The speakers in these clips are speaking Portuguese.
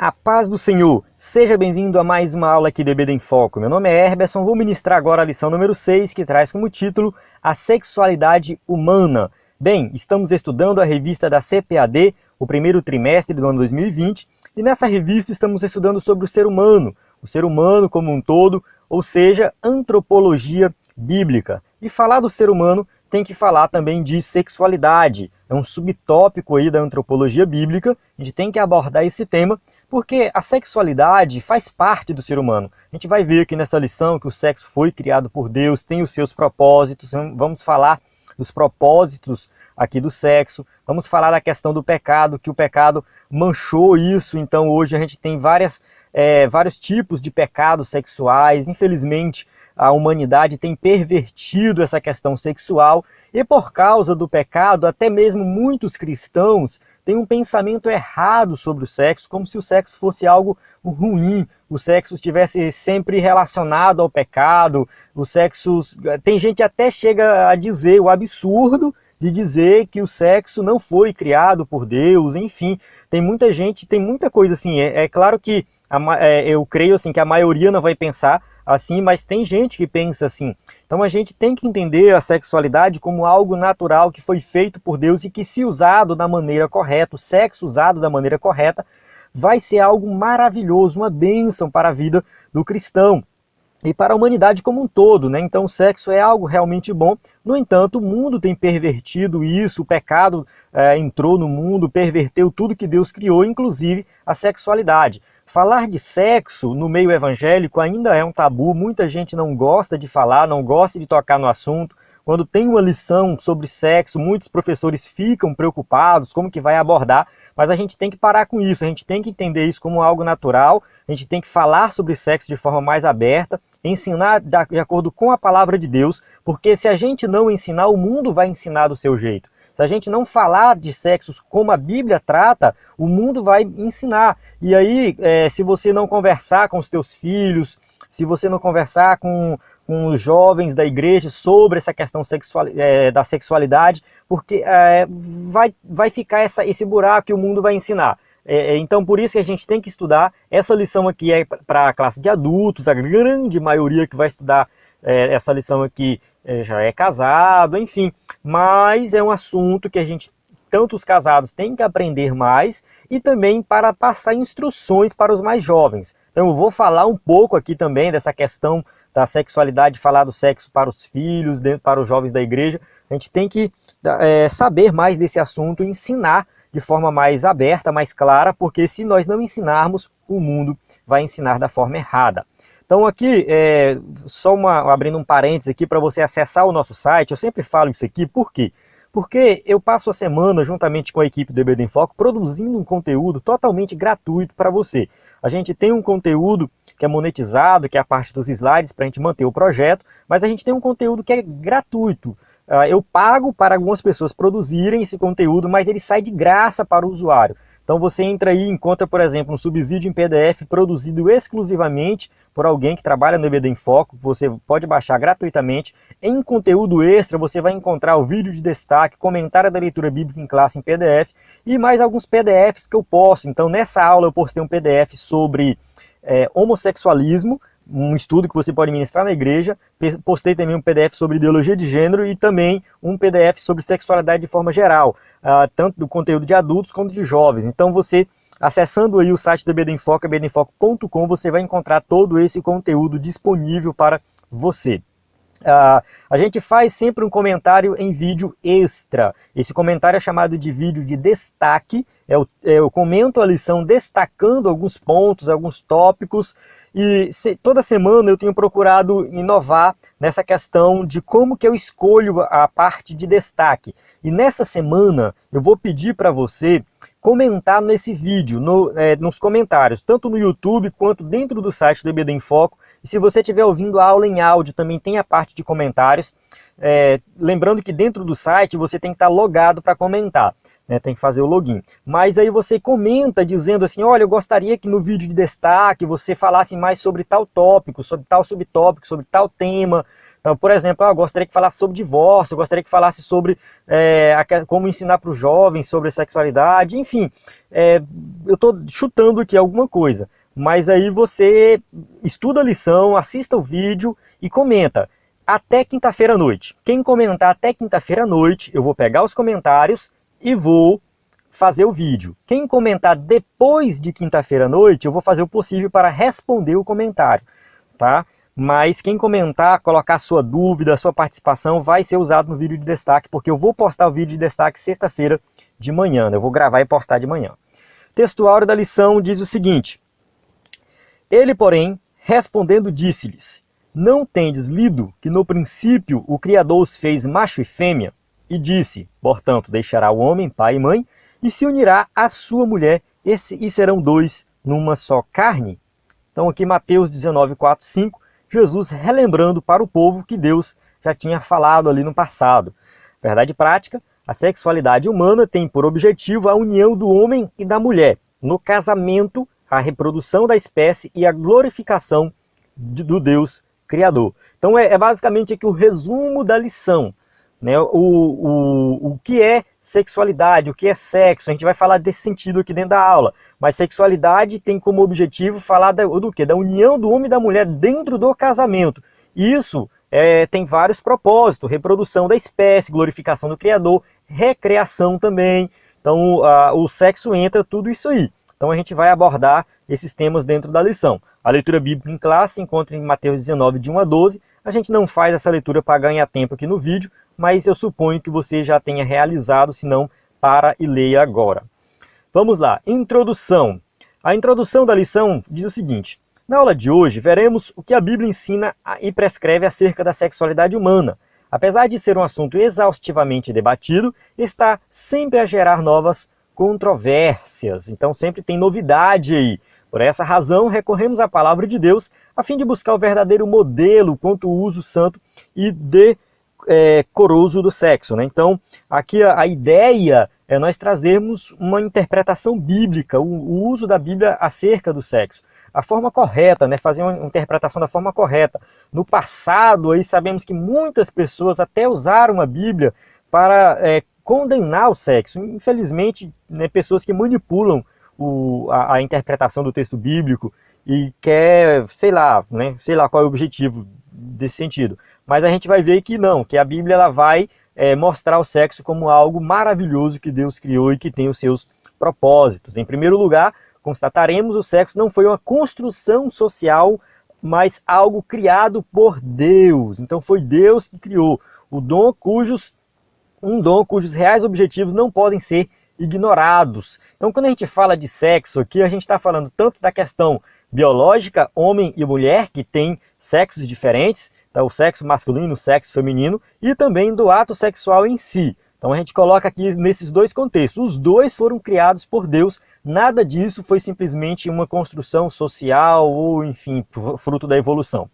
A paz do Senhor! Seja bem-vindo a mais uma aula aqui do EBD em Foco. Meu nome é Herberson, vou ministrar agora a lição número 6, que traz como título A Sexualidade Humana. Bem, estamos estudando a revista da CPAD, o primeiro trimestre do ano 2020, e nessa revista estamos estudando sobre o ser humano como um todo, ou seja, antropologia bíblica. E falar do ser humano tem que falar também de sexualidade. É um subtópico aí da antropologia bíblica, a gente tem que abordar esse tema, porque a sexualidade faz parte do ser humano. A gente vai ver aqui nessa lição que o sexo foi criado por Deus, tem os seus propósitos, vamos falar dos propósitos aqui do sexo, vamos falar da questão do pecado, que o pecado manchou isso, então hoje a gente tem vários tipos de pecados sexuais. Infelizmente, a humanidade tem pervertido essa questão sexual e por causa do pecado, até mesmo muitos cristãos têm um pensamento errado sobre o sexo, como se o sexo fosse algo ruim, o sexo estivesse sempre relacionado ao pecado, o sexo... Tem gente até chega a dizer o absurdo de dizer que o sexo não foi criado por Deus, enfim, tem muita gente, tem muita coisa assim, é claro que eu creio assim que a maioria não vai pensar assim, mas tem gente que pensa assim. Então a gente tem que entender a sexualidade como algo natural que foi feito por Deus e que, se usado da maneira correta, o sexo usado da maneira correta, vai ser algo maravilhoso, uma bênção para a vida do cristão e para a humanidade como um todo, né? Então o sexo é algo realmente bom. No entanto, o mundo tem pervertido isso, o pecado entrou no mundo, perverteu tudo que Deus criou, inclusive a sexualidade. Falar de sexo no meio evangélico ainda é um tabu, muita gente não gosta de falar, não gosta de tocar no assunto. Quando tem uma lição sobre sexo, muitos professores ficam preocupados, como que vai abordar, mas a gente tem que parar com isso, a gente tem que entender isso como algo natural, a gente tem que falar sobre sexo de forma mais aberta, ensinar de acordo com a palavra de Deus, porque se a gente não ensinar, o mundo vai ensinar do seu jeito. Se a gente não falar de sexos como a Bíblia trata, o mundo vai ensinar. E aí, se você não conversar com os teus filhos, se você não conversar com os jovens da igreja sobre essa questão da sexualidade, porque vai ficar esse buraco que o mundo vai ensinar. Então, por isso que a gente tem que estudar. Essa lição aqui é para a classe de adultos, a grande maioria que vai estudar essa lição aqui já é casado, enfim. Mas é um assunto que a gente, tanto os casados, têm que aprender mais e também para passar instruções para os mais jovens. Então eu vou falar um pouco aqui também dessa questão da sexualidade, falar do sexo para os filhos, para os jovens da igreja. A gente tem que saber mais desse assunto, ensinar de forma mais aberta, mais clara, porque se nós não ensinarmos, o mundo vai ensinar da forma errada. Então aqui, só abrindo um parênteses aqui para você acessar o nosso site, eu sempre falo isso aqui, por quê? Porque eu passo a semana, juntamente com a equipe do EBD em Foco, produzindo um conteúdo totalmente gratuito para você. A gente tem um conteúdo que é monetizado, que é a parte dos slides para a gente manter o projeto, mas a gente tem um conteúdo que é gratuito. Eu pago para algumas pessoas produzirem esse conteúdo, mas ele sai de graça para o usuário. Então você entra aí e encontra, por exemplo, um subsídio em PDF produzido exclusivamente por alguém que trabalha no EBD em Foco. Você pode baixar gratuitamente. Em conteúdo extra você vai encontrar o vídeo de destaque, comentário da leitura bíblica em classe em PDF e mais alguns PDFs que eu posto. Então nessa aula eu postei um PDF sobre homossexualismo, um estudo que você pode ministrar na igreja. Postei também um PDF sobre ideologia de gênero e também um PDF sobre sexualidade de forma geral, tanto do conteúdo de adultos quanto de jovens. Então você, acessando aí o site do EBD em Foco, ebdemfoco.com, você vai encontrar todo esse conteúdo disponível para você. A gente faz sempre um comentário em vídeo extra. Esse comentário é chamado de vídeo de destaque. Eu comento a lição destacando alguns pontos, alguns tópicos. E toda semana eu tenho procurado inovar nessa questão de como que eu escolho a parte de destaque. E nessa semana eu vou pedir para você comentar nesse vídeo, nos comentários, tanto no YouTube quanto dentro do site do EBD em Foco. E se você estiver ouvindo a aula em áudio, também tem a parte de comentários. Lembrando que dentro do site você tem que estar logado para comentar, né? Tem que fazer o login. Mas aí você comenta dizendo assim, olha, eu gostaria que no vídeo de destaque você falasse mais sobre tal tópico, sobre tal subtópico, sobre tal tema. Então, por exemplo, eu gostaria que falasse sobre divórcio, eu gostaria que falasse sobre como ensinar para os jovens sobre sexualidade, enfim, eu estou chutando aqui alguma coisa, mas aí você estuda a lição, assista o vídeo e comenta até quinta-feira à noite. Quem comentar até quinta-feira à noite, eu vou pegar os comentários e vou fazer o vídeo. Quem comentar depois de quinta-feira à noite, eu vou fazer o possível para responder o comentário, tá? Mas quem comentar, colocar sua dúvida, sua participação, vai ser usado no vídeo de destaque, porque eu vou postar o vídeo de destaque sexta-feira de manhã, né? Eu vou gravar e postar de manhã. O texto áureo da lição diz o seguinte: ele, porém, respondendo, disse-lhes: não tendes lido que no princípio o Criador os fez macho e fêmea? E disse: portanto, deixará o homem pai e mãe, e se unirá à sua mulher, e serão dois numa só carne? Então aqui Mateus 19, 4, 5, Jesus relembrando para o povo que Deus já tinha falado ali no passado. Verdade prática, a sexualidade humana tem por objetivo a união do homem e da mulher, no casamento, a reprodução da espécie e a glorificação do Deus Criador. Então basicamente aqui o resumo da lição. Né, o que é sexualidade, o que é sexo, a gente vai falar desse sentido aqui dentro da aula, mas sexualidade tem como objetivo falar do quê? Da união do homem e da mulher dentro do casamento. Isso tem vários propósitos: reprodução da espécie, glorificação do Criador, recreação também. Então o sexo entra tudo isso aí. Então a gente vai abordar esses temas dentro da lição. A leitura bíblica em classe se encontra em Mateus 19, de 1 a 12. A gente não faz essa leitura para ganhar tempo aqui no vídeo, mas eu suponho que você já tenha realizado, se não, para e leia agora. Vamos lá, introdução. A introdução da lição diz o seguinte: na aula de hoje veremos o que a Bíblia ensina e prescreve acerca da sexualidade humana. Apesar de ser um assunto exaustivamente debatido, está sempre a gerar novas controvérsias, então sempre tem novidade aí. Por essa razão, recorremos à palavra de Deus a fim de buscar o verdadeiro modelo quanto ao uso santo e decoroso do sexo, né? Então, aqui a ideia é nós trazermos uma interpretação bíblica, o uso da Bíblia acerca do sexo. A forma correta, né? Fazer uma interpretação da forma correta. No passado, aí sabemos que muitas pessoas até usaram a Bíblia para condenar o sexo. Infelizmente, né, pessoas que manipulam a interpretação do texto bíblico e quer, sei lá qual é o objetivo desse sentido. Mas a gente vai ver que não, que a Bíblia ela vai mostrar o sexo como algo maravilhoso que Deus criou e que tem os seus propósitos. Em primeiro lugar, constataremos o sexo não foi uma construção social, mas algo criado por Deus. Então foi Deus que criou um dom cujos reais objetivos não podem ser ignorados. Então, quando a gente fala de sexo aqui, a gente está falando tanto da questão biológica, homem e mulher, que tem sexos diferentes, então o sexo masculino, o sexo feminino, e também do ato sexual em si. Então a gente coloca aqui nesses dois contextos. Os dois foram criados por Deus, nada disso foi simplesmente uma construção social ou, enfim, fruto da evolução.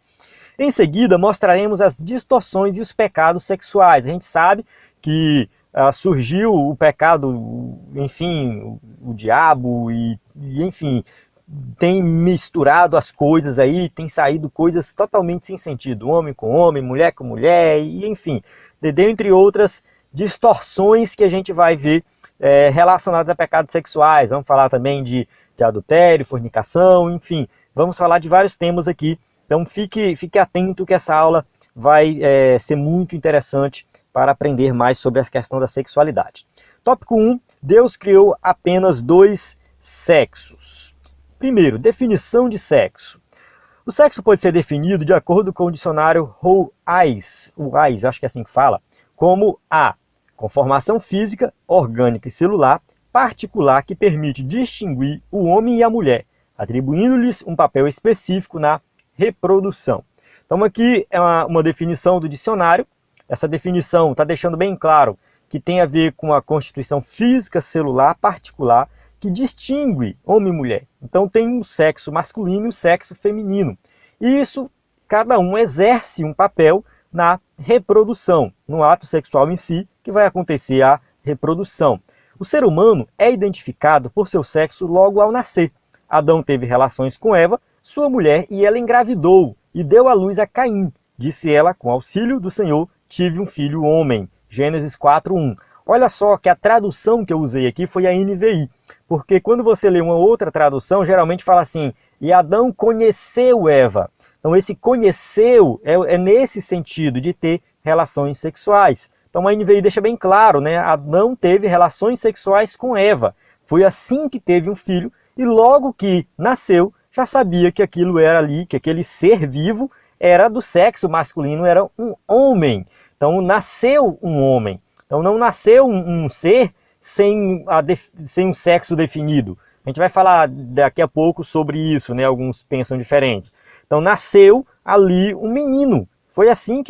Em seguida, mostraremos as distorções e os pecados sexuais. A gente sabe que surgiu o pecado, enfim, o diabo e enfim, tem misturado as coisas aí, tem saído coisas totalmente sem sentido, homem com homem, mulher com mulher, e enfim, dentre outras distorções que a gente vai ver relacionadas a pecados sexuais. Vamos falar também de adultério, fornicação, enfim, vamos falar de vários temas aqui. Então fique atento que essa aula vai ser muito interessante para aprender mais sobre a questão da sexualidade. Tópico 1. Deus criou apenas dois sexos. Primeiro, definição de sexo. O sexo pode ser definido de acordo com o dicionário Wise, acho que é assim que fala, como a conformação física, orgânica e celular particular que permite distinguir o homem e a mulher, atribuindo-lhes um papel específico na reprodução. Então aqui é uma definição do dicionário. Essa definição está deixando bem claro que tem a ver com a constituição física celular particular que distingue homem e mulher. Então tem o sexo masculino e o sexo feminino. E isso, cada um exerce um papel na reprodução, no ato sexual em si, que vai acontecer a reprodução. O ser humano é identificado por seu sexo logo ao nascer. Adão teve relações com Eva, sua mulher, e ela engravidou e deu à luz a Caim. Disse ela, com auxílio do Senhor, tive um filho homem. Gênesis 4:1. Olha só que a tradução que eu usei aqui foi a NVI, porque quando você lê uma outra tradução, geralmente fala assim, e Adão conheceu Eva. Então esse conheceu é nesse sentido de ter relações sexuais. Então a NVI deixa bem claro, né? Adão teve relações sexuais com Eva. Foi assim que teve um filho e logo que nasceu, já sabia que aquilo era ali, que aquele ser vivo era do sexo masculino, era um homem. Então nasceu um homem. Então não nasceu um ser sem um sexo definido. A gente vai falar daqui a pouco sobre isso, né? Alguns pensam diferente. Então nasceu ali um menino. Foi assim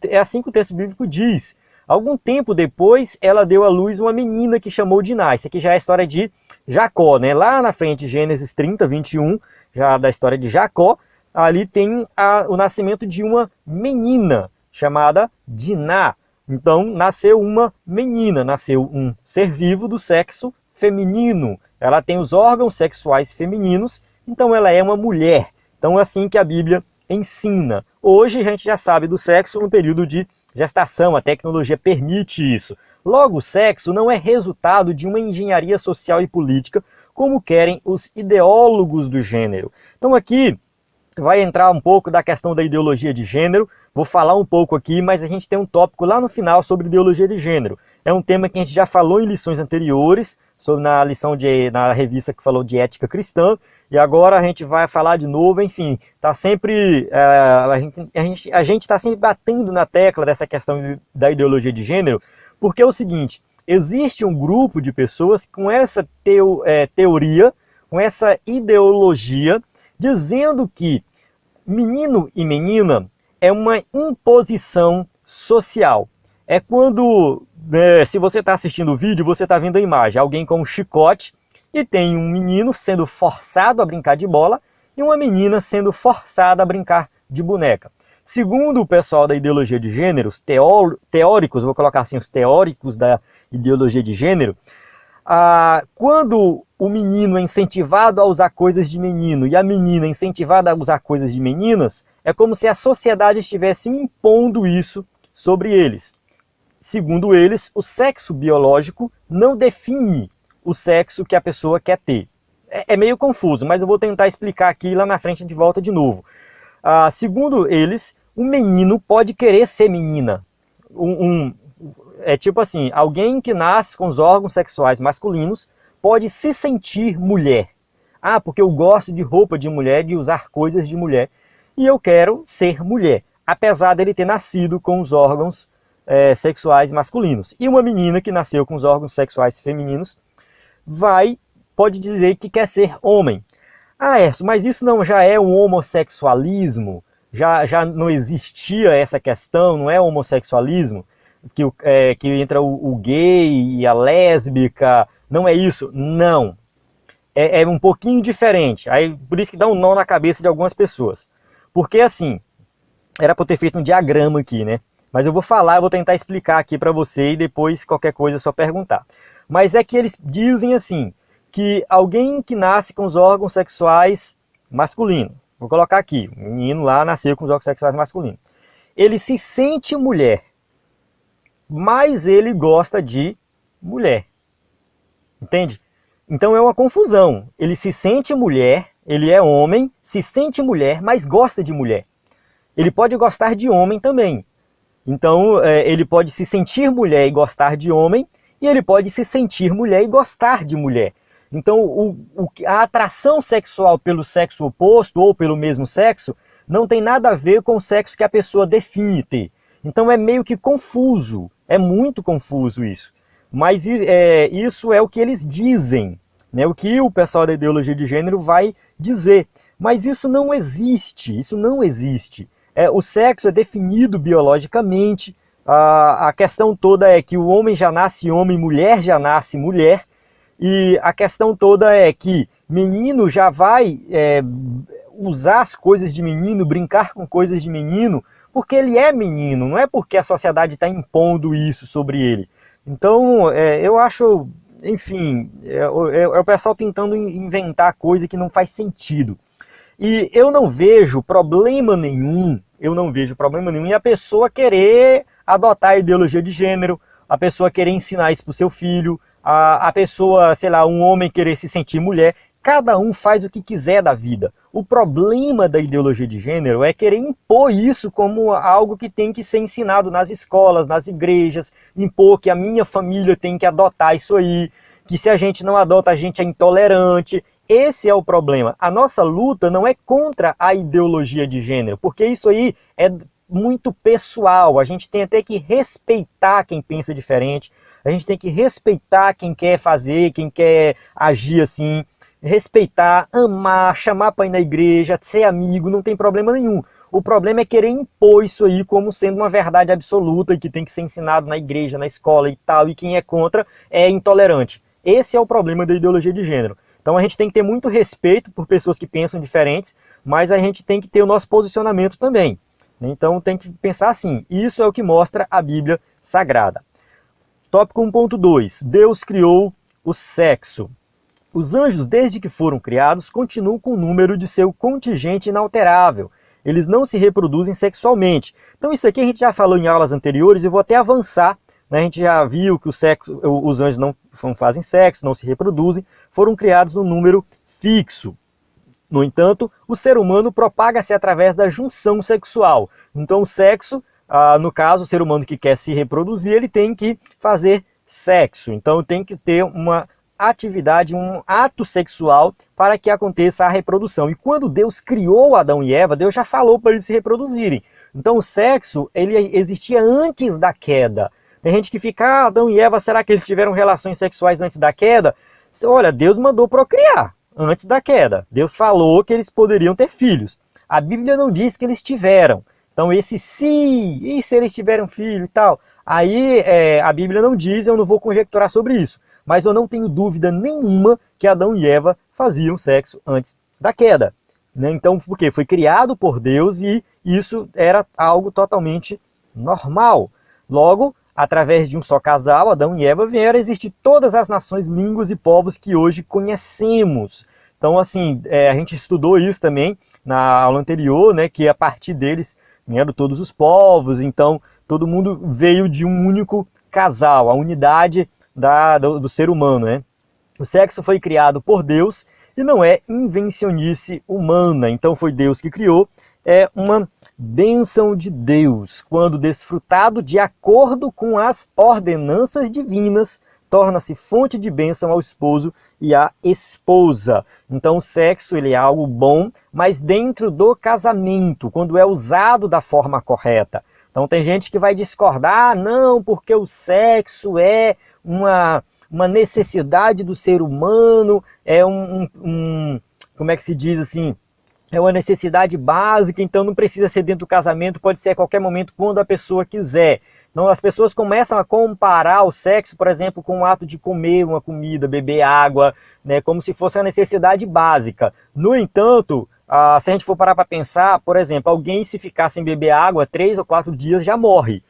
é assim que o texto bíblico diz. Algum tempo depois, ela deu à luz uma menina que chamou Diná. Isso aqui já é a história de Jacó, né? Lá na frente, Gênesis 30, 21, já da história de Jacó, ali tem o nascimento de uma menina chamada Diná. Então, nasceu uma menina, nasceu um ser vivo do sexo feminino. Ela tem os órgãos sexuais femininos, então ela é uma mulher. Então, é assim que a Bíblia ensina. Hoje, a gente já sabe do sexo no período de gestação, a tecnologia permite isso. Logo, o sexo não é resultado de uma engenharia social e política, como querem os ideólogos do gênero. Então, aqui vai entrar um pouco da questão da ideologia de gênero, vou falar um pouco aqui, mas a gente tem um tópico lá no final sobre ideologia de gênero. É um tema que a gente já falou em lições anteriores, na revista que falou de ética cristã, e agora a gente vai falar de novo, enfim, tá sempre, a gente está sempre batendo na tecla dessa questão da ideologia de gênero, porque é o seguinte, existe um grupo de pessoas com essa teoria, com essa ideologia, dizendo que menino e menina é uma imposição social. É quando, se você está assistindo o vídeo, você está vendo a imagem, alguém com um chicote e tem um menino sendo forçado a brincar de bola e uma menina sendo forçada a brincar de boneca. Segundo o pessoal da ideologia de gênero, os teóricos, vou colocar assim, os teóricos da ideologia de gênero, quando o menino é incentivado a usar coisas de menino e a menina é incentivada a usar coisas de meninas, é como se a sociedade estivesse impondo isso sobre eles. Segundo eles, o sexo biológico não define o sexo que a pessoa quer ter. É meio confuso, mas eu vou tentar explicar aqui, lá na frente a gente volta de novo. Segundo eles, o menino pode querer ser menina. É tipo assim, alguém que nasce com os órgãos sexuais masculinos pode se sentir mulher. Porque eu gosto de roupa de mulher, de usar coisas de mulher, e eu quero ser mulher, apesar dele ter nascido com os órgãos sexuais masculinos. E uma menina que nasceu com os órgãos sexuais femininos pode dizer que quer ser homem. Mas isso não já é um homossexualismo? Já não existia essa questão, não é homossexualismo? Que entra o gay e a lésbica, não é isso? Não. É um pouquinho diferente. Aí, por isso que dá um nó na cabeça de algumas pessoas. Porque assim, era para eu ter feito um diagrama aqui, né? Mas eu vou tentar explicar aqui para você e depois qualquer coisa é só perguntar. Mas é que eles dizem assim, que alguém que nasce com os órgãos sexuais masculinos, vou colocar aqui, o menino lá nasceu com os órgãos sexuais masculinos, ele se sente mulher, mas ele gosta de mulher. Entende? Então é uma confusão. Ele se sente mulher, ele é homem, se sente mulher, mas gosta de mulher. Ele pode gostar de homem também. Então ele pode se sentir mulher e gostar de homem, e ele pode se sentir mulher e gostar de mulher. Então a atração sexual pelo sexo oposto ou pelo mesmo sexo não tem nada a ver com o sexo que a pessoa define ter. Então é meio que confuso, é muito confuso isso. Mas isso é o que eles dizem, né? O que o pessoal da ideologia de gênero vai dizer. Mas isso não existe, isso não existe. O sexo é definido biologicamente, a questão toda é que o homem já nasce homem, mulher já nasce mulher, e a questão toda é que menino já vai usar as coisas de menino, brincar com coisas de menino, porque ele é menino, não é porque a sociedade está impondo isso sobre ele. Então, eu acho, enfim, o pessoal tentando inventar coisa que não faz sentido. E eu não vejo problema nenhum eu não vejo problema nenhum em a pessoa querer adotar a ideologia de gênero, a pessoa querer ensinar isso para o seu filho, a pessoa, sei lá, um homem querer se sentir mulher. Cada um faz o que quiser da vida. O problema da ideologia de gênero é querer impor isso como algo que tem que ser ensinado nas escolas, nas igrejas, impor que a minha família tem que adotar isso aí, que se a gente não adota, a gente é intolerante. Esse é o problema. A nossa luta não é contra a ideologia de gênero, porque isso aí é muito pessoal. A gente tem até que respeitar quem pensa diferente, a gente tem que respeitar quem quer fazer, quem quer agir assim, respeitar, amar, chamar para ir na igreja, ser amigo, não tem problema nenhum. O problema é querer impor isso aí como sendo uma verdade absoluta e que tem que ser ensinado na igreja, na escola e tal, e quem é contra é intolerante. Esse é o problema da ideologia de gênero. Então a gente tem que ter muito respeito por pessoas que pensam diferentes, mas a gente tem que ter o nosso posicionamento também. Então tem que pensar assim, isso é o que mostra a Bíblia Sagrada. Tópico 1.2, Deus criou o sexo. Os anjos, desde que foram criados, continuam com o número de seu contingente inalterável. Eles não se reproduzem sexualmente. Então isso aqui a gente já falou em aulas anteriores, eu vou até avançar. A gente já viu que os anjos não fazem sexo, não se reproduzem, foram criados num número fixo. No entanto, o ser humano propaga-se através da junção sexual. Então o sexo, no caso, o ser humano que quer se reproduzir, ele tem que fazer sexo. Então tem que ter uma atividade, um ato sexual para que aconteça a reprodução. E quando Deus criou Adão e Eva, Deus já falou para eles se reproduzirem. Então o sexo, ele existia antes da queda. Tem gente que fica, Adão e Eva, será que eles tiveram relações sexuais antes da queda? Olha, Deus mandou procriar antes da queda. Deus falou que eles poderiam ter filhos. A Bíblia não diz que eles tiveram. Então esse e se eles tiveram filho e tal, aí a Bíblia não diz, eu não vou conjecturar sobre isso. Mas eu não tenho dúvida nenhuma que Adão e Eva faziam sexo antes da queda. Então, porque foi criado por Deus e isso era algo totalmente normal. Logo, através de um só casal, Adão e Eva, vieram a existir todas as nações, línguas e povos que hoje conhecemos. Então, assim, a gente estudou isso também na aula anterior, né, que a partir deles vieram todos os povos, então todo mundo veio de um único casal, a unidade do ser humano, né? O sexo foi criado por Deus e não é invencionice humana, então foi Deus que criou, é uma bênção de Deus, quando desfrutado de acordo com as ordenanças divinas, torna-se fonte de bênção ao esposo e à esposa. Então o sexo ele é algo bom, mas dentro do casamento, quando é usado da forma correta. Então tem gente que vai discordar, não, porque o sexo é uma necessidade do ser humano, é como é que se diz assim, é uma necessidade básica, então não precisa ser dentro do casamento, pode ser a qualquer momento, quando a pessoa quiser. Então as pessoas começam a comparar o sexo, por exemplo, com o ato de comer uma comida, beber água, né, como se fosse uma necessidade básica. No entanto, se a gente for parar para pensar, por exemplo, alguém se ficar sem beber água 3 ou 4 dias já morre.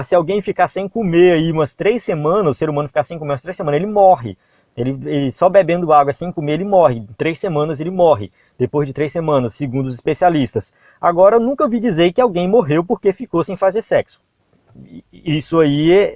Se alguém ficar sem comer aí umas 3 semanas, o ser humano ficar sem comer umas 3 semanas, ele morre. Ele só bebendo água sem comer, ele morre. Em 3 semanas ele morre. Depois de 3 semanas, segundo os especialistas. Agora, eu nunca ouvi dizer que alguém morreu porque ficou sem fazer sexo. Isso aí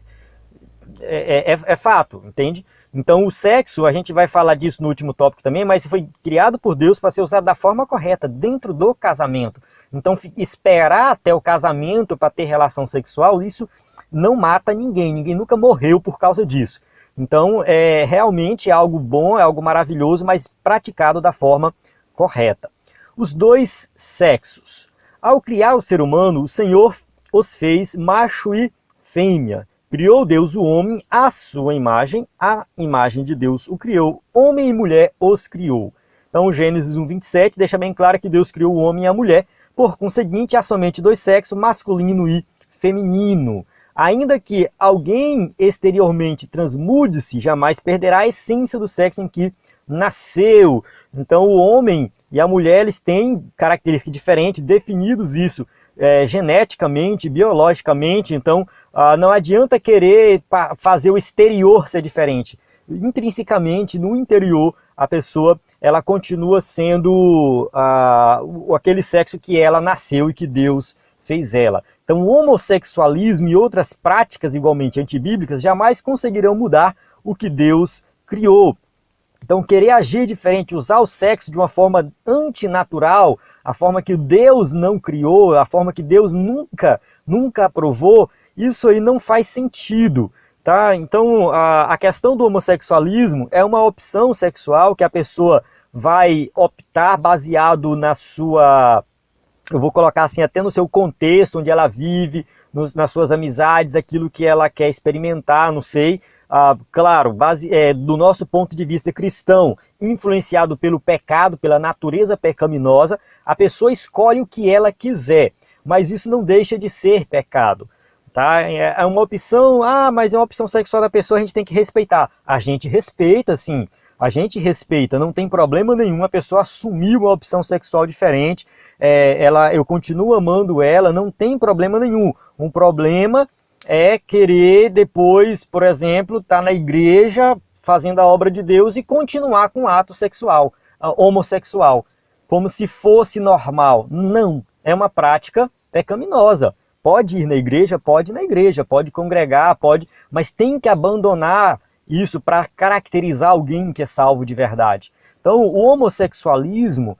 é fato, entende? Então o sexo, a gente vai falar disso no último tópico também, mas foi criado por Deus para ser usado da forma correta, dentro do casamento. Então esperar até o casamento para ter relação sexual, isso não mata ninguém, ninguém nunca morreu por causa disso. Então é realmente algo bom, é algo maravilhoso, mas praticado da forma correta. Os dois sexos. Ao criar o ser humano, o Senhor os fez macho e fêmea. Criou Deus o homem à sua imagem, a imagem de Deus o criou, homem e mulher os criou. Então Gênesis 1:27 deixa bem claro que Deus criou o homem e a mulher, por conseguinte há somente dois sexos, masculino e feminino. Ainda que alguém exteriormente transmude-se, jamais perderá a essência do sexo em que nasceu. Então o homem e a mulher eles têm características diferentes, definidos isso geneticamente, biologicamente. Então não adianta querer fazer o exterior ser diferente. Intrinsecamente, no interior, a pessoa ela continua sendo aquele sexo que ela nasceu e que Deus fez ela. Então o homossexualismo e outras práticas igualmente antibíblicas jamais conseguirão mudar o que Deus criou. Então querer agir diferente, usar o sexo de uma forma antinatural, a forma que Deus não criou, a forma que Deus nunca aprovou, isso aí não faz sentido. Tá? Então a questão do homossexualismo é uma opção sexual que a pessoa vai optar baseado na sua, eu vou colocar assim, até no seu contexto, onde ela vive, nas suas amizades, aquilo que ela quer experimentar, não sei. Claro, do nosso ponto de vista cristão, influenciado pelo pecado, pela natureza pecaminosa, a pessoa escolhe o que ela quiser, mas isso não deixa de ser pecado. Tá? É uma opção, mas é uma opção sexual da pessoa, a gente tem que respeitar. A gente respeita, sim. A gente respeita, não tem problema nenhum a pessoa assumir uma opção sexual diferente, eu continuo amando ela, não tem problema nenhum. Um problema é querer depois, por exemplo, estar na igreja fazendo a obra de Deus e continuar com o ato sexual, homossexual, como se fosse normal. Não, é uma prática pecaminosa. Pode ir na igreja, pode congregar, pode, mas tem que abandonar isso para caracterizar alguém que é salvo de verdade. Então, o homossexualismo,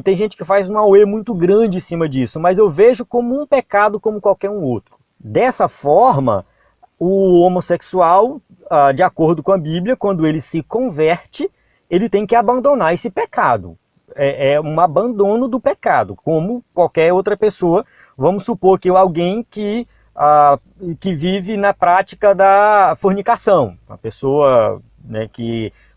tem gente que faz um auê muito grande em cima disso, mas eu vejo como um pecado como qualquer um outro. Dessa forma, o homossexual, de acordo com a Bíblia, quando ele se converte, ele tem que abandonar esse pecado. É um abandono do pecado, como qualquer outra pessoa. Vamos supor que alguém que vive na prática da fornicação, uma pessoa, né,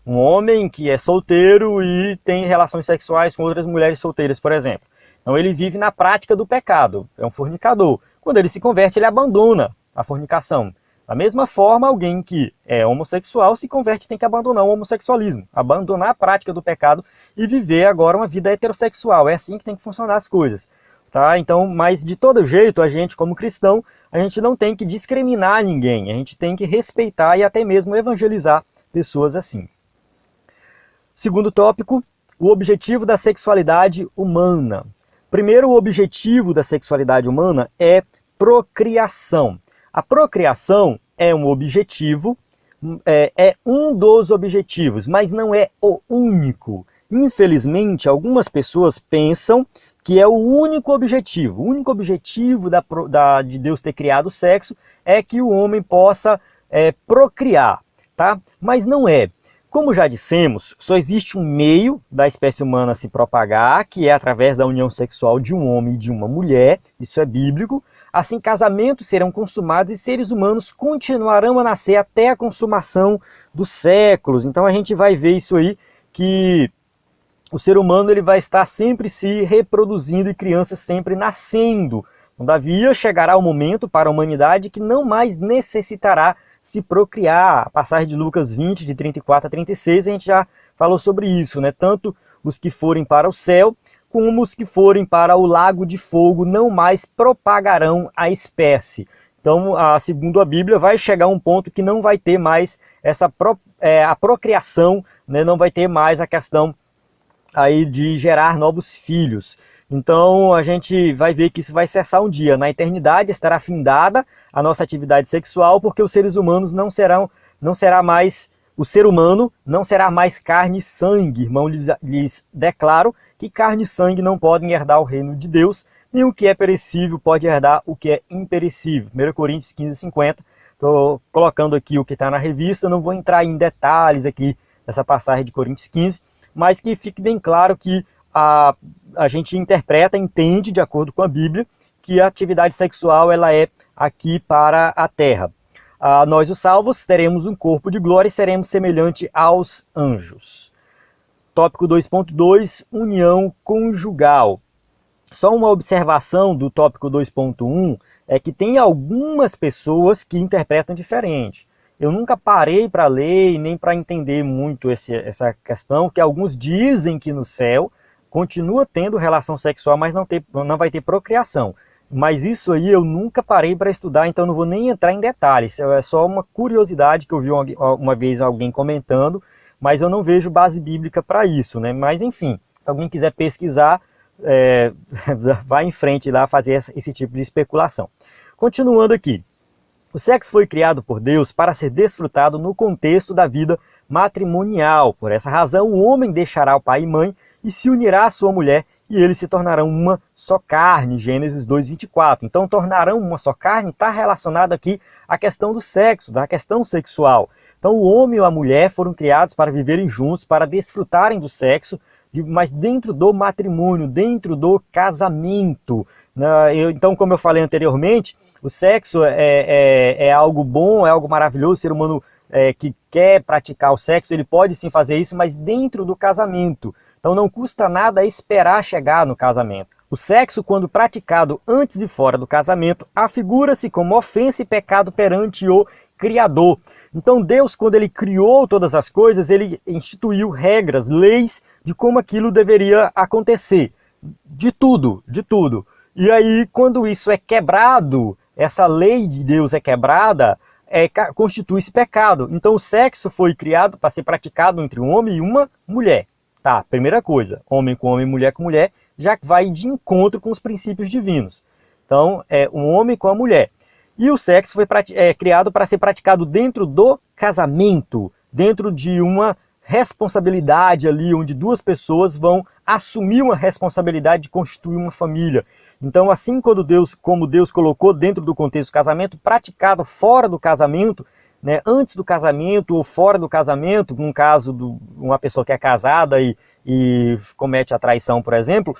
um homem que é solteiro e tem relações sexuais com outras mulheres solteiras, por exemplo. Então ele vive na prática do pecado, é um fornicador. Quando ele se converte, ele abandona a fornicação. Da mesma forma, alguém que é homossexual se converte, tem que abandonar o homossexualismo, abandonar a prática do pecado e viver agora uma vida heterossexual. É assim que tem que funcionar as coisas. Tá? Então, mas de todo jeito, a gente como cristão, a gente não tem que discriminar ninguém, a gente tem que respeitar e até mesmo evangelizar pessoas assim. Segundo tópico, o objetivo da sexualidade humana. Primeiro, o objetivo da sexualidade humana é procriação. A procriação é um objetivo, é um dos objetivos, mas não é o único. Infelizmente, algumas pessoas pensam que é o único objetivo. O único objetivo de Deus ter criado o sexo é que o homem possa procriar, tá? Mas não é. Como já dissemos, só existe um meio da espécie humana se propagar, que é através da união sexual de um homem e de uma mulher, isso é bíblico. Assim, casamentos serão consumados e seres humanos continuarão a nascer até a consumação dos séculos. Então a gente vai ver isso aí, que o ser humano ele vai estar sempre se reproduzindo e crianças sempre nascendo. Todavia, chegará o momento para a humanidade que não mais necessitará se procriar. A passagem de Lucas 20, de 34 a 36, a gente já falou sobre isso, né? Tanto os que forem para o céu, como os que forem para o lago de fogo, não mais propagarão a espécie. Então, segundo a Bíblia, vai chegar um ponto que não vai ter mais a procriação, né? Não vai ter mais a questão aí de gerar novos filhos. Então a gente vai ver que isso vai cessar um dia. Na eternidade estará findada a nossa atividade sexual, porque os seres humanos o ser humano não será mais carne e sangue. Irmão, lhes declaro que carne e sangue não podem herdar o reino de Deus, nem o que é perecível pode herdar o que é imperecível. 1 Coríntios 15:50. Estou colocando aqui o que está na revista, não vou entrar em detalhes aqui dessa passagem de Coríntios 15, mas que fique bem claro que a gente interpreta, entende, de acordo com a Bíblia, que a atividade sexual ela é aqui para a terra. Nós, os salvos, teremos um corpo de glória e seremos semelhante aos anjos. Tópico 2.2, união conjugal. Só uma observação do tópico 2.1 é que tem algumas pessoas que interpretam diferente. Eu nunca parei para ler e nem para entender muito essa questão, que alguns dizem que no céu continua tendo relação sexual, mas não vai ter procriação. Mas isso aí eu nunca parei para estudar, então não vou nem entrar em detalhes. É só uma curiosidade que eu vi uma vez alguém comentando, mas eu não vejo base bíblica para isso, né? Mas enfim, se alguém quiser pesquisar, vai em frente lá fazer esse tipo de especulação. Continuando aqui. O sexo foi criado por Deus para ser desfrutado no contexto da vida matrimonial. Por essa razão, o homem deixará o pai e mãe e se unirá à sua mulher, e eles se tornarão uma só carne, Gênesis 2:24. Então, tornarão uma só carne está relacionado aqui à questão do sexo, da questão sexual. Então, o homem e a mulher foram criados para viverem juntos, para desfrutarem do sexo, mas dentro do matrimônio, dentro do casamento. Então, como eu falei anteriormente, o sexo é algo bom, é algo maravilhoso. O ser humano que quer praticar o sexo, ele pode sim fazer isso, mas dentro do casamento. Então não custa nada esperar chegar no casamento. O sexo, quando praticado antes e fora do casamento, afigura-se como ofensa e pecado perante o Criador. Então Deus, quando ele criou todas as coisas, ele instituiu regras, leis de como aquilo deveria acontecer. De tudo, de tudo. E aí, quando isso é quebrado, essa lei de Deus é quebrada, constitui-se pecado. Então o sexo foi criado para ser praticado entre um homem e uma mulher. Tá, primeira coisa, homem com homem, mulher com mulher, já vai de encontro com os princípios divinos. Então, é um homem com a mulher. E o sexo foi criado para ser praticado dentro do casamento, dentro de uma responsabilidade ali, onde duas pessoas vão assumir uma responsabilidade de constituir uma família. Então, assim como Deus colocou dentro do contexto do casamento, praticado fora do casamento, né, antes do casamento ou fora do casamento, num caso de uma pessoa que é casada e comete a traição, por exemplo,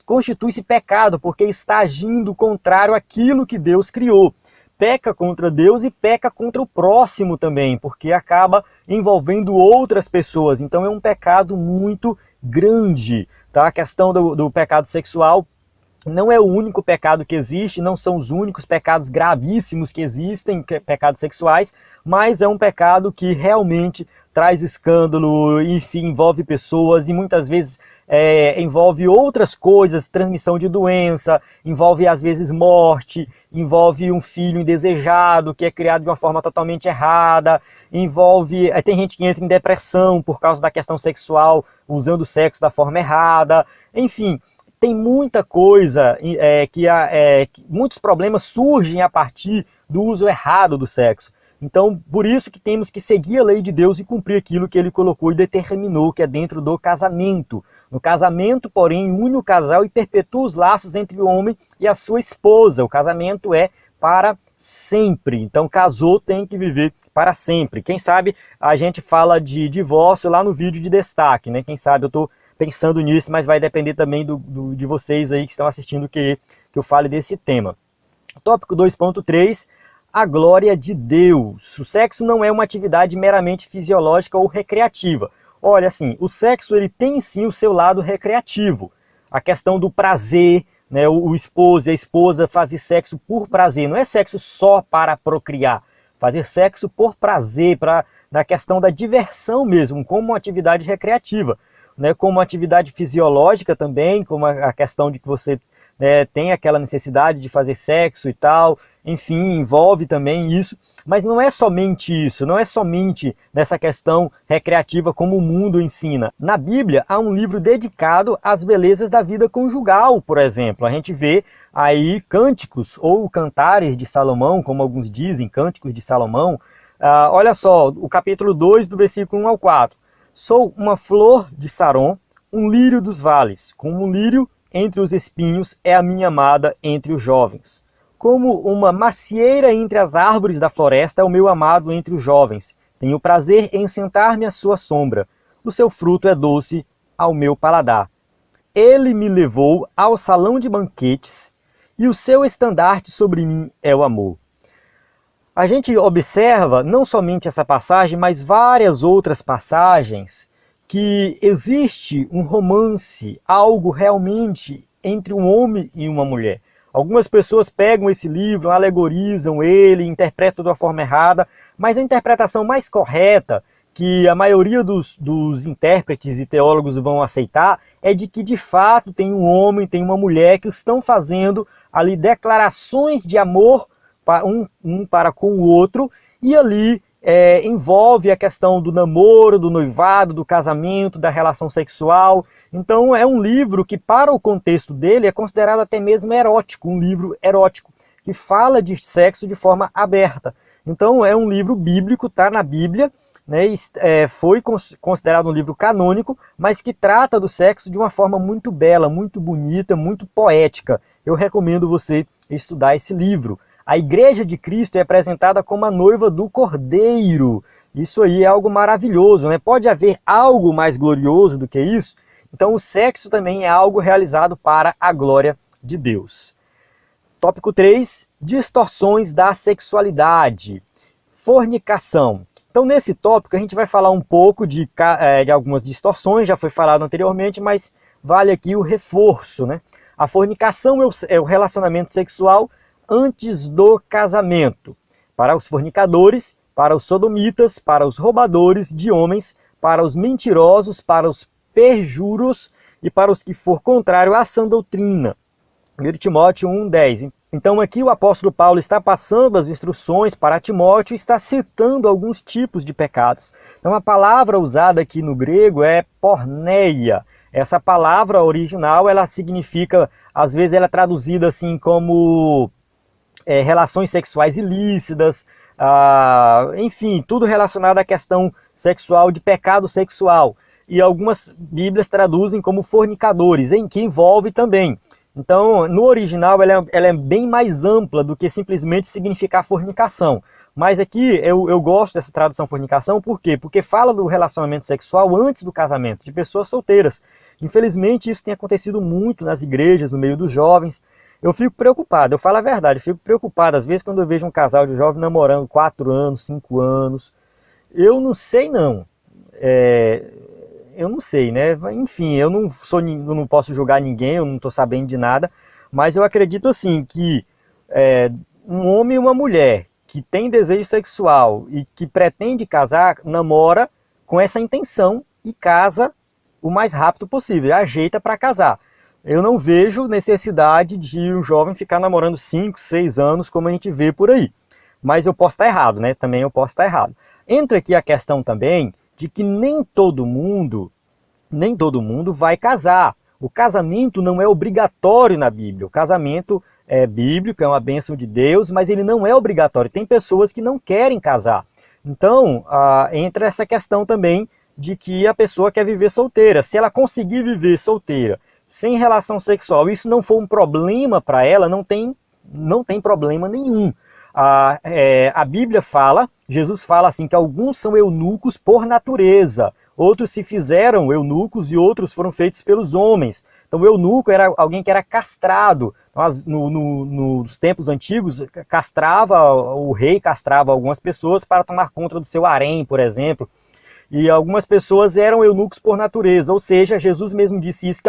constitui-se pecado, porque está agindo contrário àquilo que Deus criou. Peca contra Deus e peca contra o próximo também, porque acaba envolvendo outras pessoas. Então é um pecado muito grande. Tá? A questão do pecado sexual não é o único pecado que existe, não são os únicos pecados gravíssimos que existem, pecados sexuais, mas é um pecado que realmente traz escândalo, enfim, envolve pessoas e muitas vezes envolve outras coisas, transmissão de doença, envolve às vezes morte, envolve um filho indesejado que é criado de uma forma totalmente errada, tem gente que entra em depressão por causa da questão sexual, usando o sexo da forma errada, enfim. Tem muita coisa, muitos problemas surgem a partir do uso errado do sexo. Então, por isso que temos que seguir a lei de Deus e cumprir aquilo que ele colocou e determinou, que é dentro do casamento. No casamento, porém, une o casal e perpetua os laços entre o homem e a sua esposa. O casamento é para sempre. Então, casou, tem que viver para sempre. Quem sabe a gente fala de divórcio lá no vídeo de destaque, né? Quem sabe eu estou pensando nisso, mas vai depender também de vocês aí que estão assistindo que eu fale desse tema. Tópico 2.3, a glória de Deus. O sexo não é uma atividade meramente fisiológica ou recreativa. Olha, assim, o sexo ele tem sim o seu lado recreativo. A questão do prazer, né, o esposo e a esposa fazer sexo por prazer, não é sexo só para procriar. Fazer sexo por prazer, na questão da diversão mesmo, como uma atividade recreativa. Né, como atividade fisiológica também, como a questão de que você tem aquela necessidade de fazer sexo e tal, enfim, envolve também isso, mas não é somente isso, não é somente nessa questão recreativa como o mundo ensina. Na Bíblia há um livro dedicado às belezas da vida conjugal, por exemplo. A gente vê aí cânticos ou cantares de Salomão, como alguns dizem, cânticos de Salomão. Olha só, o capítulo 2 do versículo 1 ao 4. Sou uma flor de Saron, um lírio dos vales. Como um lírio entre os espinhos é a minha amada entre os jovens. Como uma macieira entre as árvores da floresta é o meu amado entre os jovens. Tenho prazer em sentar-me à sua sombra. O seu fruto é doce ao meu paladar. Ele me levou ao salão de banquetes e o seu estandarte sobre mim é o amor. A gente observa não somente essa passagem, mas várias outras passagens que existe um romance, algo realmente entre um homem e uma mulher. Algumas pessoas pegam esse livro, alegorizam ele, interpretam de uma forma errada, mas a interpretação mais correta, que a maioria dos intérpretes e teólogos vão aceitar, é de que de fato tem um homem, tem uma mulher que estão fazendo ali declarações de amor um para com o outro, e ali envolve a questão do namoro, do noivado, do casamento, da relação sexual. Então é um livro que, para o contexto dele, é considerado até mesmo erótico, um livro erótico, que fala de sexo de forma aberta. Então é um livro bíblico, está na Bíblia, né, foi considerado um livro canônico, mas que trata do sexo de uma forma muito bela, muito bonita, muito poética. Eu recomendo você estudar esse livro. A Igreja de Cristo é apresentada como a noiva do Cordeiro. Isso aí é algo maravilhoso, né? Pode haver algo mais glorioso do que isso? Então o sexo também é algo realizado para a glória de Deus. Tópico 3, distorções da sexualidade. Fornicação. Então nesse tópico a gente vai falar um pouco de algumas distorções, já foi falado anteriormente, mas vale aqui o reforço, né? A fornicação é o relacionamento sexual antes do casamento. Para os fornicadores, para os sodomitas, para os roubadores de homens, para os mentirosos, para os perjuros e para os que for contrário à sã doutrina. 1 Timóteo 1,10. Então aqui o apóstolo Paulo está passando as instruções para Timóteo e está citando alguns tipos de pecados. Então a palavra usada aqui no grego é porneia. Essa palavra original, ela significa, às vezes ela é traduzida assim como relações sexuais ilícitas, enfim, tudo relacionado à questão sexual, de pecado sexual. E algumas bíblias traduzem como fornicadores, em que envolve também. Então, no original, ela é bem mais ampla do que simplesmente significar fornicação. Mas aqui, eu gosto dessa tradução fornicação, por quê? Porque fala do relacionamento sexual antes do casamento, de pessoas solteiras. Infelizmente, isso tem acontecido muito nas igrejas, no meio dos jovens. Eu fico preocupado, eu falo a verdade, eu fico preocupado às vezes quando eu vejo um casal de jovem namorando 4 anos, 5 anos. Eu não sei não. Eu não sei, né? Enfim, eu não posso julgar ninguém, eu não estou sabendo de nada, mas eu acredito assim que um homem e uma mulher que tem desejo sexual e que pretende casar, namora com essa intenção e casa o mais rápido possível, ajeita para casar. Eu não vejo necessidade de um jovem ficar namorando 5, 6 anos, como a gente vê por aí. Mas eu posso estar errado, né? Também eu posso estar errado. Entra aqui a questão também de que nem todo mundo vai casar. O casamento não é obrigatório na Bíblia. O casamento é bíblico, é uma bênção de Deus, mas ele não é obrigatório. Tem pessoas que não querem casar. Então, entra essa questão também de que a pessoa quer viver solteira. Se ela conseguir viver solteira, sem relação sexual, isso não for um problema para ela, não tem problema nenhum. A Bíblia fala, Jesus fala assim, que alguns são eunucos por natureza, outros se fizeram eunucos e outros foram feitos pelos homens. Então o eunuco era alguém que era castrado. Nos tempos antigos, o rei castrava algumas pessoas para tomar conta do seu harém, por exemplo. E algumas pessoas eram eunucos por natureza, ou seja, Jesus mesmo disse isso, que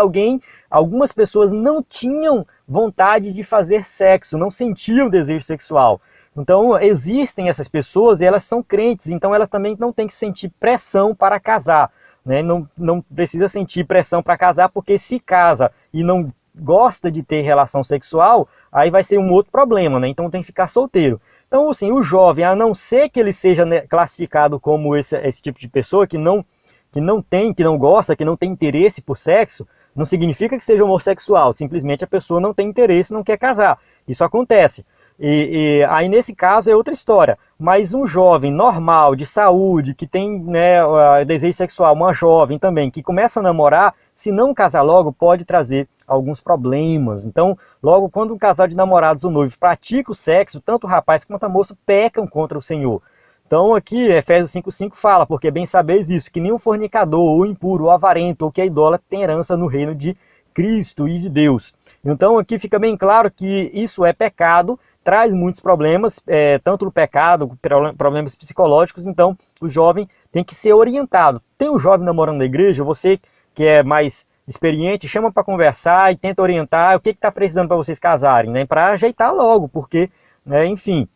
algumas pessoas não tinham vontade de fazer sexo, não sentiam desejo sexual. Então existem essas pessoas e elas são crentes, então elas também não têm que sentir pressão para casar, né? Não precisa sentir pressão para casar, porque se casa e não gosta de ter relação sexual, aí vai ser um outro problema, né? Então tem que ficar solteiro. Então, assim, o jovem, a não ser que ele seja, né, classificado como esse tipo de pessoa que não gosta, que não tem interesse por sexo, não significa que seja homossexual, simplesmente a pessoa não tem interesse, não quer casar. Isso acontece. E aí nesse caso é outra história. Mas um jovem normal, de saúde, que tem, né, desejo sexual, uma jovem também, que começa a namorar, se não casar logo, pode trazer alguns problemas. Então, logo quando um casal de namorados ou noivos pratica o sexo, tanto o rapaz quanto a moça pecam contra o Senhor. Então aqui Efésios 5,5 fala, porque bem sabeis isso, que nenhum fornicador, ou impuro, ou avarento, ou que é idólatra tem herança no reino de Cristo e de Deus. Então aqui fica bem claro que isso é pecado, traz muitos problemas, tanto no pecado, problemas psicológicos. Então o jovem tem que ser orientado. Tem um jovem namorando na igreja, você que é mais experiente, chama para conversar e tenta orientar o que está precisando para vocês casarem, né? Para ajeitar logo, porque, né, enfim,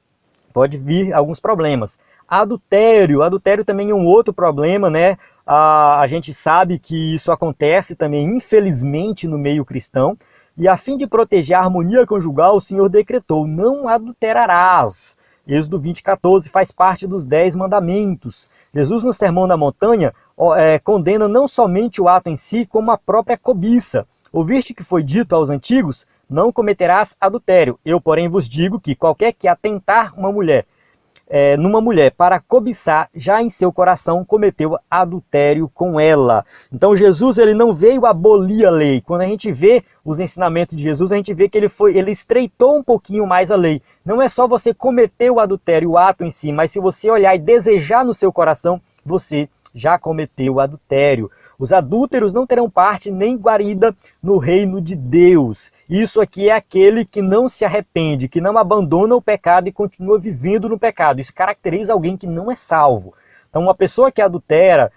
pode vir alguns problemas. Adultério também é um outro problema, né? A gente sabe que isso acontece também, infelizmente, no meio cristão. E a fim de proteger a harmonia conjugal, o Senhor decretou: não adulterarás. Êxodo 20:14, faz parte dos 10 mandamentos. Jesus, no Sermão da Montanha, condena não somente o ato em si, como a própria cobiça. Ouviste que foi dito aos antigos, não cometerás adultério. Eu, porém, vos digo que qualquer que atentar numa mulher para cobiçar, já em seu coração cometeu adultério com ela. Então Jesus, ele não veio abolir a lei. Quando a gente vê os ensinamentos de Jesus, a gente vê que ele estreitou um pouquinho mais a lei. Não é só você cometer o adultério, o ato em si, mas se você olhar e desejar no seu coração, você já cometeu adultério. Os adúlteros não terão parte nem guarida no reino de Deus. Isso aqui é aquele que não se arrepende, que não abandona o pecado e continua vivendo no pecado. Isso caracteriza alguém que não é salvo. Então, uma pessoa que adultera,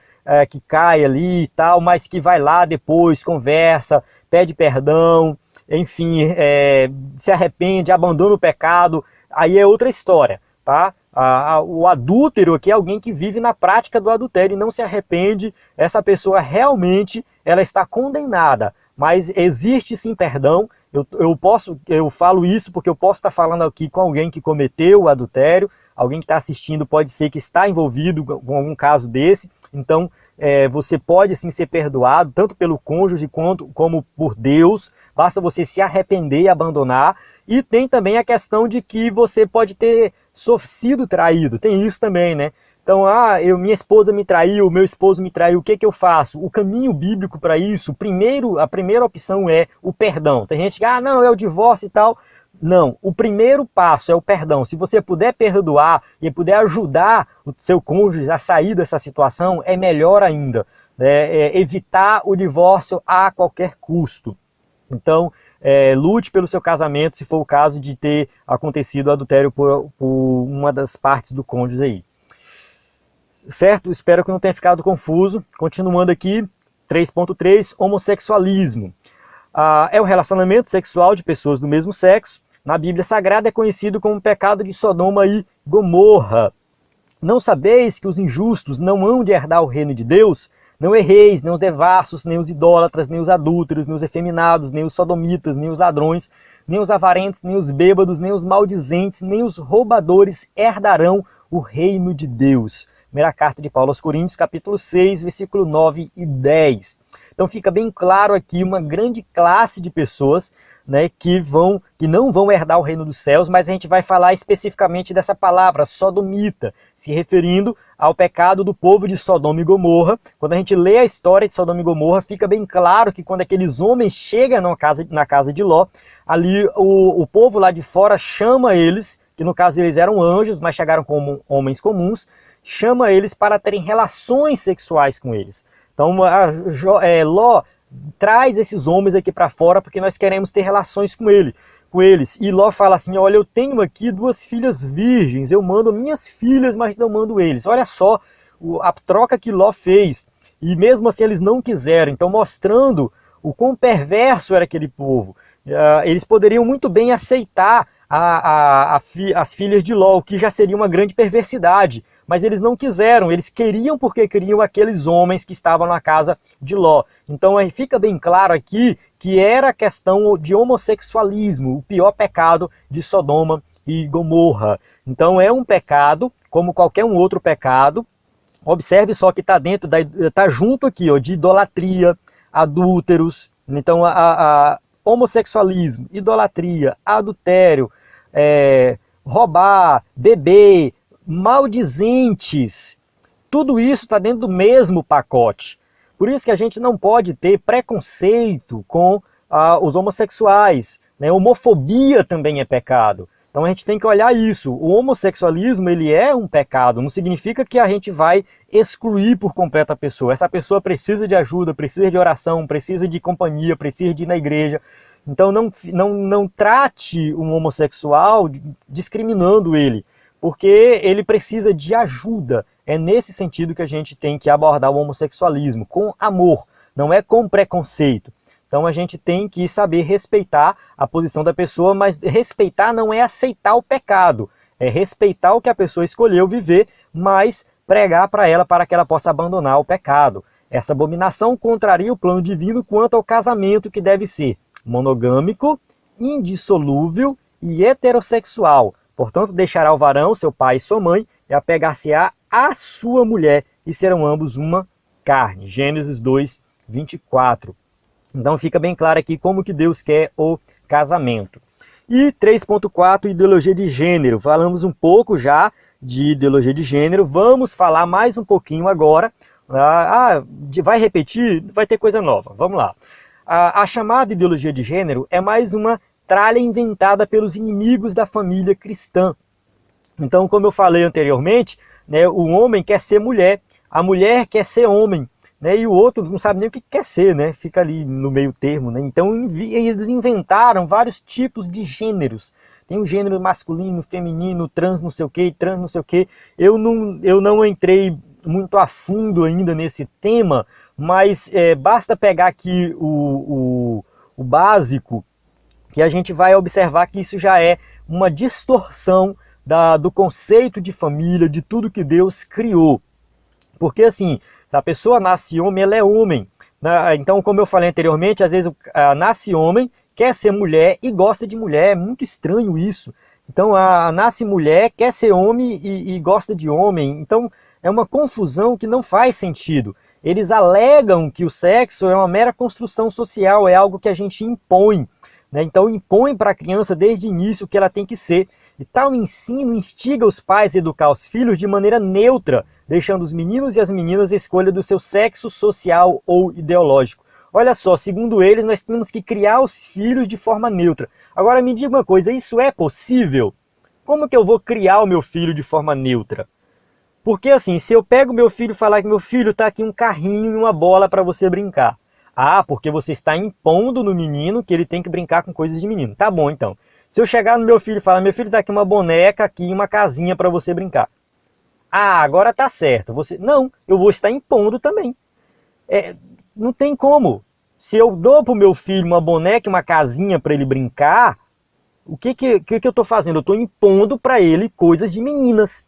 que cai ali e tal, mas que vai lá depois, conversa, pede perdão, enfim, se arrepende, abandona o pecado, aí é outra história, tá? O adúltero aqui é alguém que vive na prática do adultério e não se arrepende. Essa pessoa realmente ela está condenada, mas existe sim perdão. Eu falo isso porque eu posso estar falando aqui com alguém que cometeu o adultério, alguém que está assistindo pode ser que está envolvido com algum caso desse, então você pode sim ser perdoado, tanto pelo cônjuge como por Deus, basta você se arrepender e abandonar. E tem também a questão de que você pode ter sido traído, tem isso também, né? Então, minha esposa me traiu, meu esposo me traiu, o que eu faço? O caminho bíblico para isso, a primeira opção é o perdão. Tem gente que, não, é o divórcio e tal. Não, o primeiro passo é o perdão. Se você puder perdoar e puder ajudar o seu cônjuge a sair dessa situação, é melhor ainda. Evitar o divórcio a qualquer custo. Então, lute pelo seu casamento se for o caso de ter acontecido adultério por uma das partes do cônjuge aí. Certo? Espero que não tenha ficado confuso. Continuando aqui, 3.3, homossexualismo. É o relacionamento sexual de pessoas do mesmo sexo. Na Bíblia Sagrada é conhecido como o pecado de Sodoma e Gomorra. Não sabeis que os injustos não hão de herdar o reino de Deus? Não erreis, nem os devassos, nem os idólatras, nem os adúlteros, nem os efeminados, nem os sodomitas, nem os ladrões, nem os avarentos, nem os bêbados, nem os maldizentes, nem os roubadores herdarão o reino de Deus. Primeira carta de Paulo aos Coríntios, capítulo 6, versículo 9 e 10. Então fica bem claro aqui uma grande classe de pessoas, né, que não vão herdar o reino dos céus, mas a gente vai falar especificamente dessa palavra, sodomita, se referindo ao pecado do povo de Sodoma e Gomorra. Quando a gente lê a história de Sodoma e Gomorra, fica bem claro que quando aqueles homens chegam na casa de Ló, ali o povo lá de fora chama eles, que no caso eles eram anjos, mas chegaram como homens comuns, chama eles para terem relações sexuais com eles. Então Ló traz esses homens aqui para fora porque nós queremos ter relações com eles. E Ló fala assim, olha, eu tenho aqui 2 filhas virgens, eu mando minhas filhas, mas não mando eles. Olha só a troca que Ló fez. E mesmo assim eles não quiseram, então mostrando o quão perverso era aquele povo. Eles poderiam muito bem aceitar as filhas de Ló, o que já seria uma grande perversidade, mas eles não quiseram, eles queriam porque queriam aqueles homens que estavam na casa de Ló. Então fica bem claro aqui que era a questão de homossexualismo, o pior pecado de Sodoma e Gomorra. Então é um pecado, como qualquer um outro pecado. Observe só que está junto aqui, de idolatria, adúlteros. Então homossexualismo, idolatria, adultério, roubar, beber, maldizentes, tudo isso está dentro do mesmo pacote. Por isso que a gente não pode ter preconceito com os homossexuais, né? Homofobia também é pecado. Então a gente tem que olhar isso. O homossexualismo, ele é um pecado, não significa que a gente vai excluir por completo a pessoa. Essa pessoa precisa de ajuda, precisa de oração, precisa de companhia, precisa de ir na igreja. Então não trate um homossexual discriminando ele, porque ele precisa de ajuda. É nesse sentido que a gente tem que abordar o homossexualismo, com amor, não é com preconceito. Então a gente tem que saber respeitar a posição da pessoa, mas respeitar não é aceitar o pecado, é respeitar o que a pessoa escolheu viver, mas pregar para ela para que ela possa abandonar o pecado. Essa abominação contraria o plano divino quanto ao casamento que deve ser monogâmico, indissolúvel e heterossexual. Portanto, deixará o varão, seu pai e sua mãe, e apegar-se-á à sua mulher, e serão ambos uma carne. Gênesis 2, 24. Então fica bem claro aqui como que Deus quer o casamento. E 3.4, ideologia de gênero. Falamos um pouco já de ideologia de gênero, vamos falar mais um pouquinho agora. Vai repetir? Vai ter coisa nova. Vamos lá. A chamada ideologia de gênero é mais uma tralha inventada pelos inimigos da família cristã. Então, como eu falei anteriormente, né, o homem quer ser mulher, a mulher quer ser homem, né, e o outro não sabe nem o que quer ser, né, fica ali no meio termo. Né? Então, eles inventaram vários tipos de gêneros. Tem o gênero masculino, feminino, trans não sei o que, trans não sei o que. Eu não entrei muito a fundo ainda nesse tema, mas basta pegar aqui o básico, que a gente vai observar que isso já é uma distorção do conceito de família, de tudo que Deus criou. Porque assim, se a pessoa nasce homem, ela é homem. Então, como eu falei anteriormente, às vezes nasce homem, quer ser mulher e gosta de mulher. É muito estranho isso. Então, nasce mulher, quer ser homem e gosta de homem. Então, é uma confusão que não faz sentido. Eles alegam que o sexo é uma mera construção social, é algo que a gente impõe. Né? Então, impõe para a criança desde o início o que ela tem que ser. E tal ensino instiga os pais a educar os filhos de maneira neutra, deixando os meninos e as meninas a escolha do seu sexo social ou ideológico. Olha só, segundo eles, nós temos que criar os filhos de forma neutra. Agora me diga uma coisa, isso é possível? Como que eu vou criar o meu filho de forma neutra? Porque assim, se eu pego meu filho e falar que meu filho está aqui um carrinho e uma bola para você brincar. Ah, porque você está impondo no menino que ele tem que brincar com coisas de menino. Tá bom, então. Se eu chegar no meu filho e falar, meu filho, está aqui uma boneca, aqui uma casinha para você brincar. Ah, agora tá certo. Não, eu vou estar impondo também. Não tem como. Se eu dou para o meu filho uma boneca, uma casinha para ele brincar, o que eu estou fazendo? Eu estou impondo para ele coisas de meninas.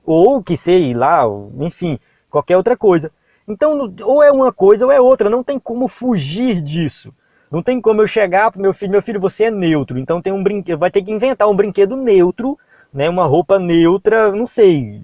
Ou que sei lá, enfim, qualquer outra coisa. Então, ou é uma coisa ou é outra, não tem como fugir disso. Não tem como eu chegar pro meu filho, você é neutro, então tem um brinquedo, vai ter que inventar um brinquedo neutro, né, uma roupa neutra, não sei.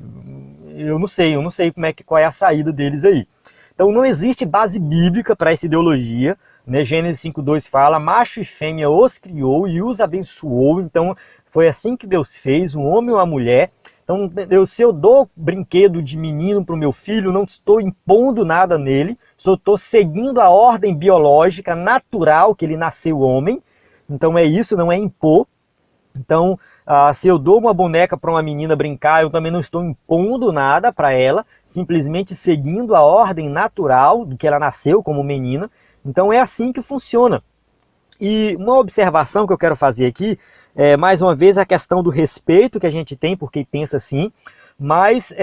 Eu não sei qual é a saída deles aí. Então não existe base bíblica para essa ideologia, né? Gênesis 5:2 fala, macho e fêmea os criou e os abençoou, então foi assim que Deus fez, um homem e uma mulher. Então, se eu dou brinquedo de menino para o meu filho, não estou impondo nada nele, só estou seguindo a ordem biológica natural que ele nasceu homem. Então é isso, não é impor. Então, se eu dou uma boneca para uma menina brincar, eu também não estou impondo nada para ela, simplesmente seguindo a ordem natural do que ela nasceu como menina. Então é assim que funciona. E uma observação que eu quero fazer aqui, mais uma vez, a questão do respeito que a gente tem por quem pensa assim, mas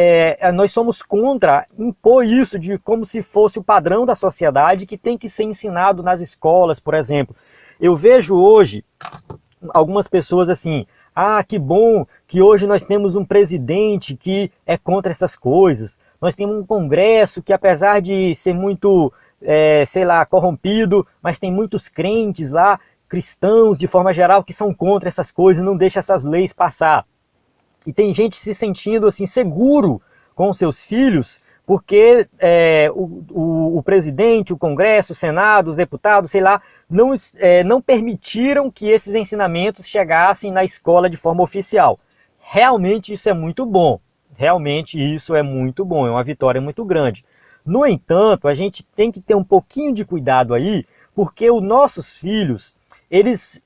nós somos contra impor isso de como se fosse o padrão da sociedade que tem que ser ensinado nas escolas, por exemplo. Eu vejo hoje algumas pessoas assim, que bom que hoje nós temos um presidente que é contra essas coisas, nós temos um congresso que apesar de ser muito, sei lá, corrompido, mas tem muitos crentes lá, cristãos de forma geral, que são contra essas coisas, não deixam essas leis passar. E tem gente se sentindo assim seguro com seus filhos, porque o presidente, o Congresso, o Senado, os deputados, sei lá, não permitiram que esses ensinamentos chegassem na escola de forma oficial. Realmente isso é muito bom. Realmente isso é muito bom, é uma vitória muito grande. No entanto, a gente tem que ter um pouquinho de cuidado aí, porque os nossos filhos, eles,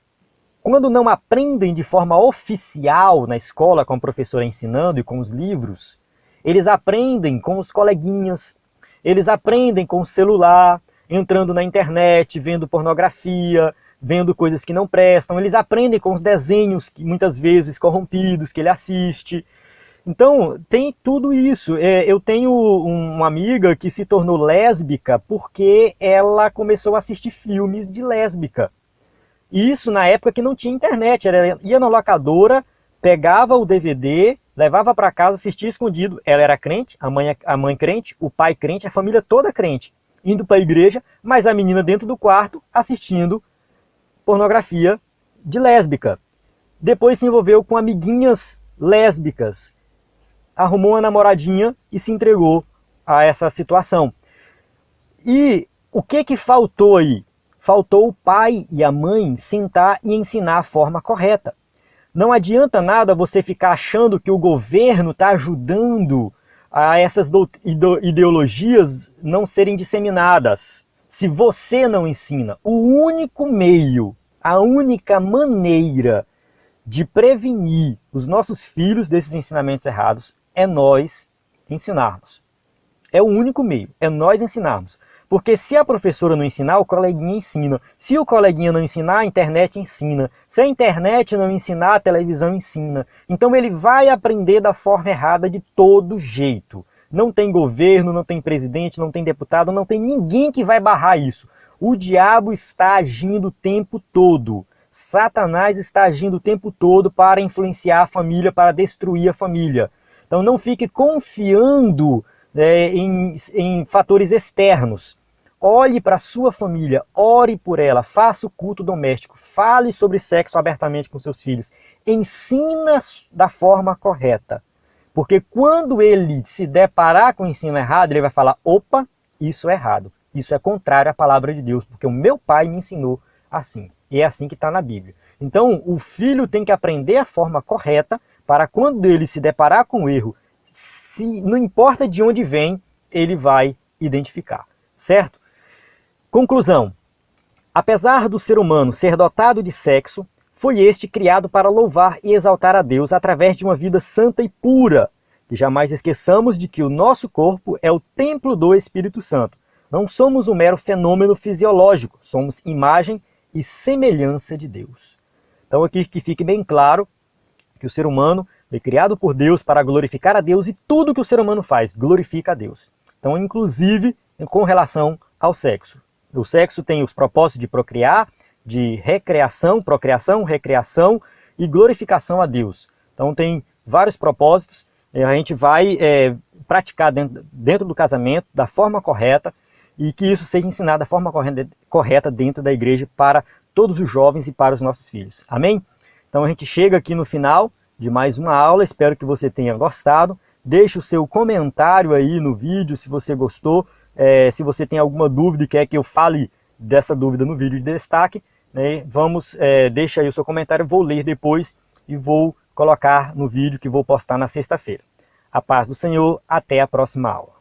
quando não aprendem de forma oficial na escola, com a professora ensinando e com os livros, eles aprendem com os coleguinhas, eles aprendem com o celular, entrando na internet, vendo pornografia, vendo coisas que não prestam, eles aprendem com os desenhos, que muitas vezes corrompidos, que ele assiste. Então, tem tudo isso. Eu tenho uma amiga que se tornou lésbica porque ela começou a assistir filmes de lésbica. Isso na época que não tinha internet, ela ia na locadora, pegava o DVD, levava para casa, assistia escondido. Ela era crente, a mãe crente, o pai crente, a família toda crente, indo para a igreja, mas a menina dentro do quarto assistindo pornografia de lésbica. depois se envolveu com amiguinhas lésbicas, arrumou uma namoradinha e se entregou a essa situação. E o que faltou aí? Faltou o pai e a mãe sentar e ensinar a forma correta. Não adianta nada você ficar achando que o governo está ajudando a essas ideologias não serem disseminadas. Se você não ensina, o único meio, a única maneira de prevenir os nossos filhos desses ensinamentos errados é nós ensinarmos. É o único meio, é nós ensinarmos. Porque se a professora não ensinar, o coleguinha ensina. Se o coleguinha não ensinar, a internet ensina. Se a internet não ensinar, a televisão ensina. Então ele vai aprender da forma errada de todo jeito. Não tem governo, não tem presidente, não tem deputado, não tem ninguém que vai barrar isso. O diabo está agindo o tempo todo. Satanás está agindo o tempo todo para influenciar a família, para destruir a família. Então não fique confiando em fatores externos. Olhe para a sua família, ore por ela, faça o culto doméstico, fale sobre sexo abertamente com seus filhos, ensina da forma correta. Porque quando ele se deparar com o ensino errado, ele vai falar, opa, isso é errado, isso é contrário à palavra de Deus, porque o meu pai me ensinou assim, e é assim que está na Bíblia. Então o filho tem que aprender a forma correta, para quando ele se deparar com o erro, não importa de onde vem, ele vai identificar, certo? Conclusão. Apesar do ser humano ser dotado de sexo, foi este criado para louvar e exaltar a Deus através de uma vida santa e pura. E jamais esqueçamos de que o nosso corpo é o templo do Espírito Santo. Não somos um mero fenômeno fisiológico, somos imagem e semelhança de Deus. Então aqui que fique bem claro que o ser humano foi criado por Deus para glorificar a Deus e tudo que o ser humano faz glorifica a Deus. Então, inclusive, com relação ao sexo. O sexo tem os propósitos de procriar, de recreação, procriação, recreação e glorificação a Deus. Então, tem vários propósitos. A gente vai praticar dentro do casamento da forma correta e que isso seja ensinado da forma correta dentro da igreja para todos os jovens e para os nossos filhos. Amém? Então, a gente chega aqui no final de mais uma aula, espero que você tenha gostado. Deixe o seu comentário aí no vídeo se você gostou, se você tem alguma dúvida e quer que eu fale dessa dúvida no vídeo de destaque, né, deixa aí o seu comentário, vou ler depois e vou colocar no vídeo que vou postar na sexta-feira. A paz do Senhor, até a próxima aula.